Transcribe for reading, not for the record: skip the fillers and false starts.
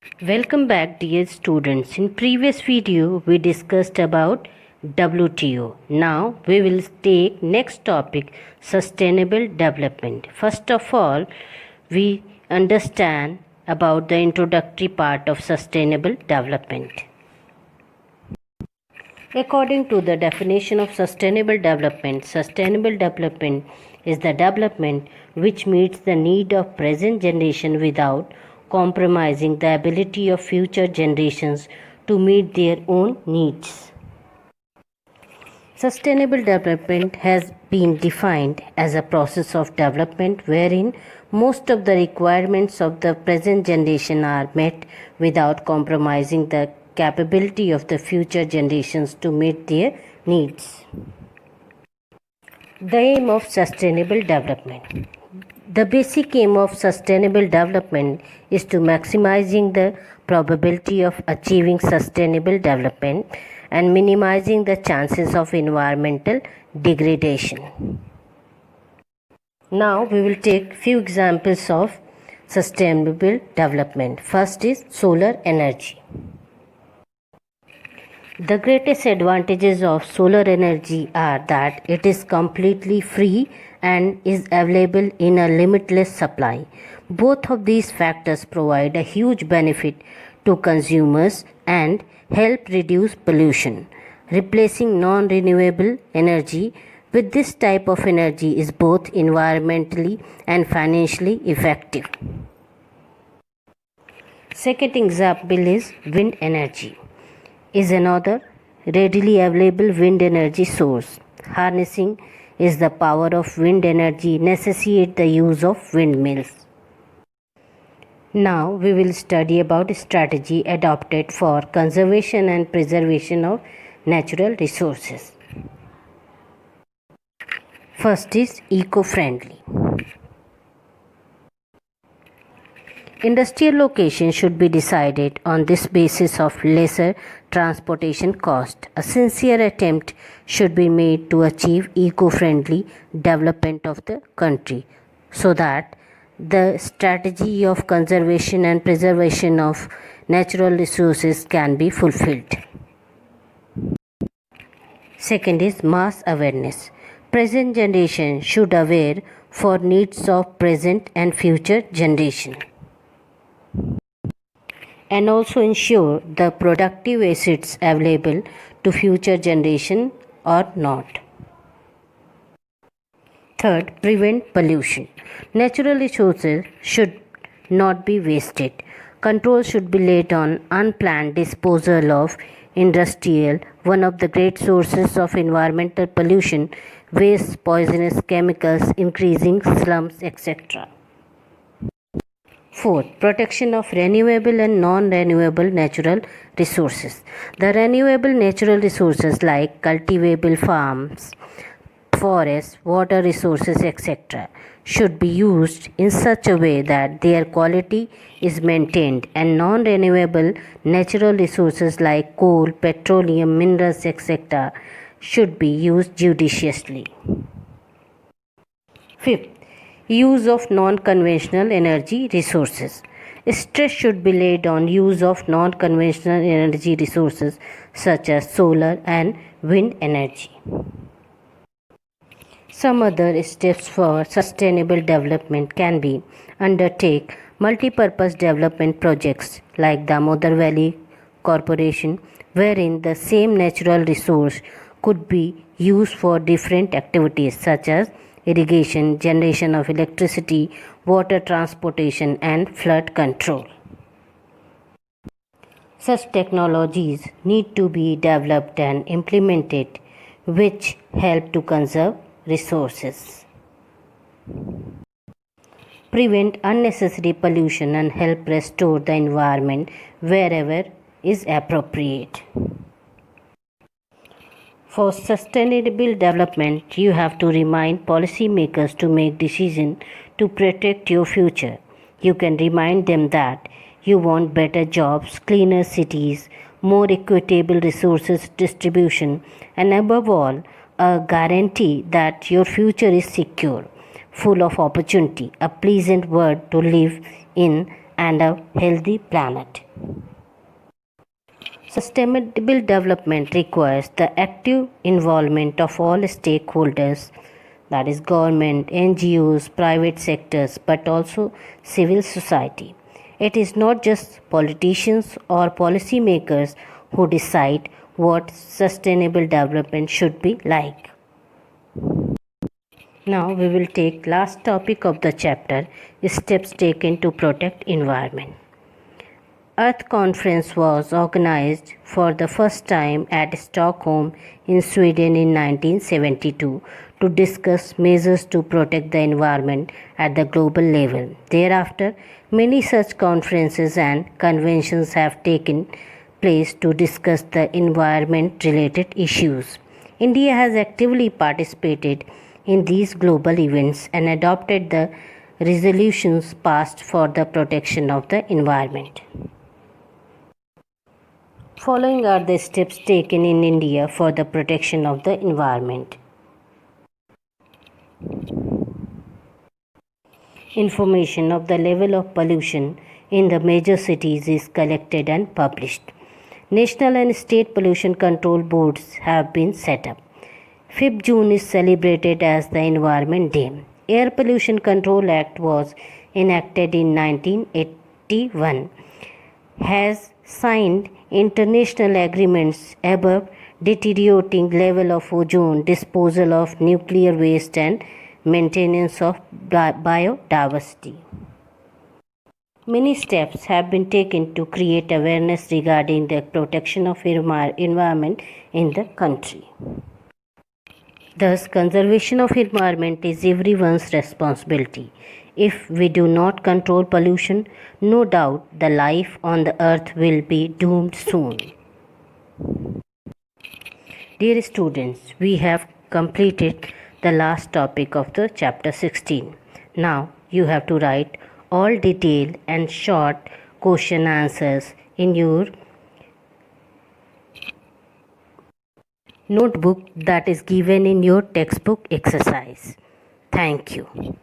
Welcome back dear students. In previous video we discussed about WTO. Now we will take next topic sustainable development. First of all we understand about the introductory part of sustainable development. According to the definition of sustainable development is the development which meets the need of present generation without compromising the ability of future generations to meet their own needs. Sustainable development has been defined as a process of development wherein most of the requirements of the present generation are met without compromising the capability of the future generations to meet their needs. The aim of sustainable development. The basic aim of sustainable development is to maximizing the probability of achieving sustainable development and minimizing the chances of environmental degradation. Now we will take few examples of sustainable development. First is solar energy. The greatest advantages of solar energy are that it is completely free and is available in a limitless supply. Both of these factors provide a huge benefit to consumers and help reduce pollution. Replacing non-renewable energy with this type of energy is both environmentally and financially effective. Second example is wind energy. Is another readily available wind energy source. Harnessing is the power of wind energy necessitate the use of windmills. Now we will study about strategy adopted for conservation and preservation of natural resources. First is eco-friendly. Industrial location should be decided on this basis of lesser transportation cost. A sincere attempt should be made to achieve eco-friendly development of the country so that the strategy of conservation and preservation of natural resources can be fulfilled. Second is mass awareness. Present generation should aware for needs of present and future generation and also ensure the productive assets available to future generation or not. Third, prevent pollution. Natural resources should not be wasted. Control should be laid on unplanned disposal of industrial, one of the great sources of environmental pollution, waste, poisonous chemicals, increasing slums, etc. Fourth, protection of renewable and non-renewable natural resources. The renewable natural resources like cultivable farms, forests, water resources, etc. should be used in such a way that their quality is maintained, and non-renewable natural resources like coal, petroleum, minerals, etc. should be used judiciously. Fifth, use of non-conventional energy resources. Stress should be laid on use of non-conventional energy resources such as solar and wind energy. Some other steps for sustainable development can be undertake multi-purpose development projects like Damodar Valley Corporation, wherein the same natural resource could be used for different activities such as irrigation, generation of electricity, water transportation, and flood control. Such technologies need to be developed and implemented which help to conserve resources, prevent unnecessary pollution, and help restore the environment wherever is appropriate. For sustainable development, you have to remind policymakers to make decisions to protect your future. You can remind them that you want better jobs, cleaner cities, more equitable resources distribution, and above all, a guarantee that your future is secure, full of opportunity, a pleasant world to live in, and a healthy planet. Sustainable development requires the active involvement of all stakeholders, that is government, NGOs, private sectors, but also civil society. It is not just politicians or policymakers who decide what sustainable development should be like. Now we will take last topic of the chapter, steps taken to protect environment. Earth Conference was organized for the first time at Stockholm in Sweden in 1972 to discuss measures to protect the environment at the global level. Thereafter, many such conferences and conventions have taken place to discuss the environment related issues. India has actively participated in these global events and adopted the resolutions passed for the protection of the environment. Following are the steps taken in India for the protection of the environment. Information of the level of pollution in the major cities is collected and published. National and state pollution control boards have been set up. 5th June is celebrated as the Environment Day. Air Pollution Control Act was enacted in 1981. Has signed international agreements above deteriorating level of ozone, disposal of nuclear waste and maintenance of biodiversity. Many steps have been taken to create awareness regarding the protection of environment in the country. Thus, conservation of environment is everyone's responsibility. If we do not control pollution, no doubt the life on the earth will be doomed soon. Dear students, we have completed the last topic of the chapter 16. Now you have to write all detailed and short question answers in your notebook that is given in your textbook exercise. Thank you.